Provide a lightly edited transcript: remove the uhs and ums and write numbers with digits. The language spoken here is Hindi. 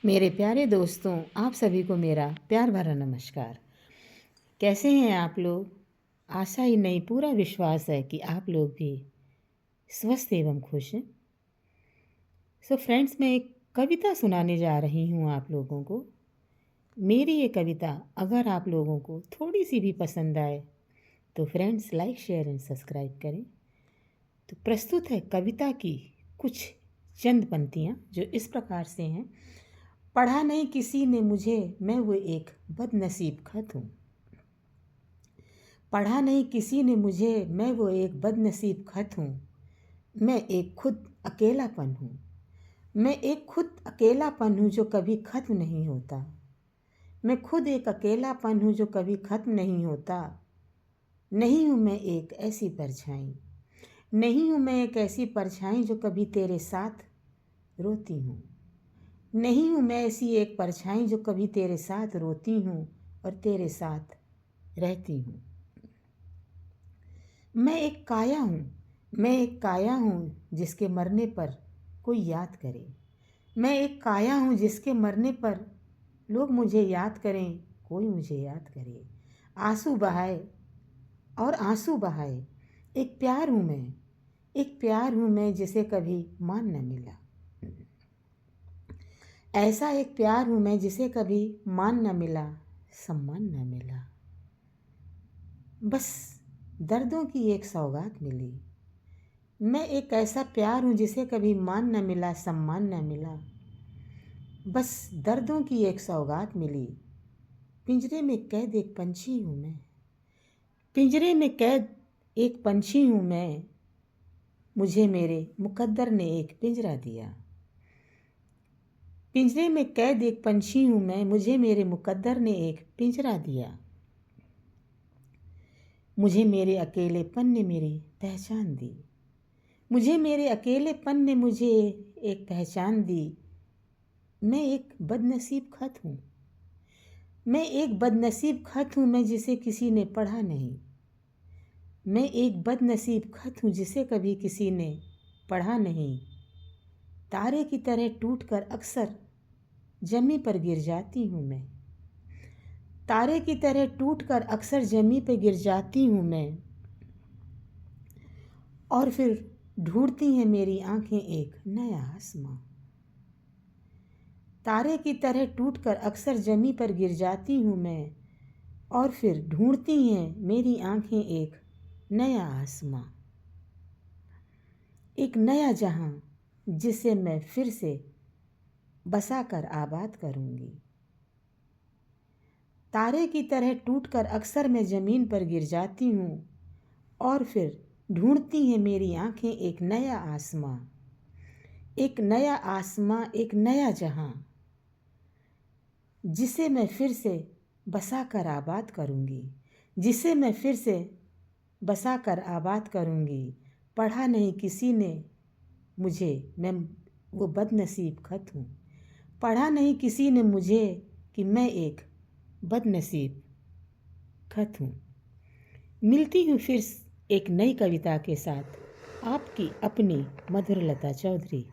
मेरे प्यारे दोस्तों, आप सभी को मेरा प्यार भरा नमस्कार। कैसे हैं आप लोग? आशा ही नहीं, पूरा विश्वास है कि आप लोग भी स्वस्थ एवं खुश हैं। सो फ्रेंड्स, मैं एक कविता सुनाने जा रही हूँ आप लोगों को। मेरी ये कविता अगर आप लोगों को थोड़ी सी भी पसंद आए तो friends like, share and subscribe करें। तो प्रस्तुत है कविता की कुछ चंद पंक्तियाँ जो इस प्रकार से हैं। पढ़ा नहीं किसी ने मुझे, मैं वो एक बदनसीब खत हूँ। पढ़ा नहीं किसी ने मुझे, मैं वो एक बदनसीब खत हूँ। मैं एक खुद अकेलापन हूँ। मैं एक खुद अकेलापन हूँ जो कभी खत्म नहीं होता। मैं खुद एक अकेलापन हूँ जो कभी खत्म नहीं होता। नहीं हूँ मैं एक ऐसी परछाई, नहीं हूँ मैं एक ऐसी परछाई जो कभी तेरे साथ रोती हूँ। नहीं हूँ मैं ऐसी एक परछाई जो कभी तेरे साथ रोती हूँ और तेरे साथ रहती हूँ। मैं एक काया हूँ, मैं एक काया हूँ जिसके मरने पर कोई याद करे। मैं एक काया हूँ जिसके मरने पर लोग मुझे याद करें, कोई मुझे याद करे। आंसू बहाए और आंसू बहाए। एक प्यार हूँ मैं, एक प्यार हूँ मैं जिसे कभी मान न मिला। ऐसा एक प्यार हूँ मैं जिसे कभी मान न मिला, सम्मान न मिला। बस दर्दों की एक सौगात मिली। मैं एक ऐसा प्यार हूँ जिसे कभी मान न मिला, सम्मान न मिला। बस दर्दों की एक सौगात मिली। पिंजरे में कैद एक पंछी हूँ मैं, पिंजरे में कैद एक पंछी हूँ मैं। मुझे मेरे मुकद्दर ने एक पिंजरा दिया। पिंजरे में कैद एक पंछी हूँ मैं, मुझे मेरे मुकद्दर ने एक पिंजरा दिया। मुझे मेरे अकेलेपन ने मेरी पहचान दी। मुझे मेरे अकेलेपन ने मुझे एक पहचान दी। मैं एक बदनसीब खत हूँ, मैं एक बदनसीब खत हूँ मैं जिसे किसी ने पढ़ा नहीं। मैं एक बदनसीब खत हूँ जिसे कभी किसी ने पढ़ा नहीं। तारे की तरह टूटकर अक्सर जमी पर गिर जाती हूँ मैं। तारे की तरह टूटकर अक्सर जमी पर गिर जाती हूँ मैं। और फिर ढूंढती हैं मेरी आंखें एक नया आसमां। तारे की तरह टूटकर अक्सर जमी पर गिर जाती हूँ मैं। और फिर ढूंढती हैं मेरी आंखें एक नया आसमां, एक नया जहां जिसे मैं फिर से बसाकर आबाद करूंगी। तारे की तरह टूटकर अक्सर मैं ज़मीन पर गिर जाती हूँ। और फिर ढूंढती हैं मेरी आंखें एक नया आसमां, एक नया आसमां, एक नया जहां जिसे मैं फिर से बसाकर आबाद करूंगी, जिसे मैं फिर से बसाकर आबाद करूंगी। पढ़ा नहीं किसी ने मुझे, मैं वो बदनसीब खत हूँ। पढ़ा नहीं किसी ने मुझे कि मैं एक बदनसीब खत हूँ। मिलती हूँ फिर एक नई कविता के साथ, आपकी अपनी मधुरलता चौधरी।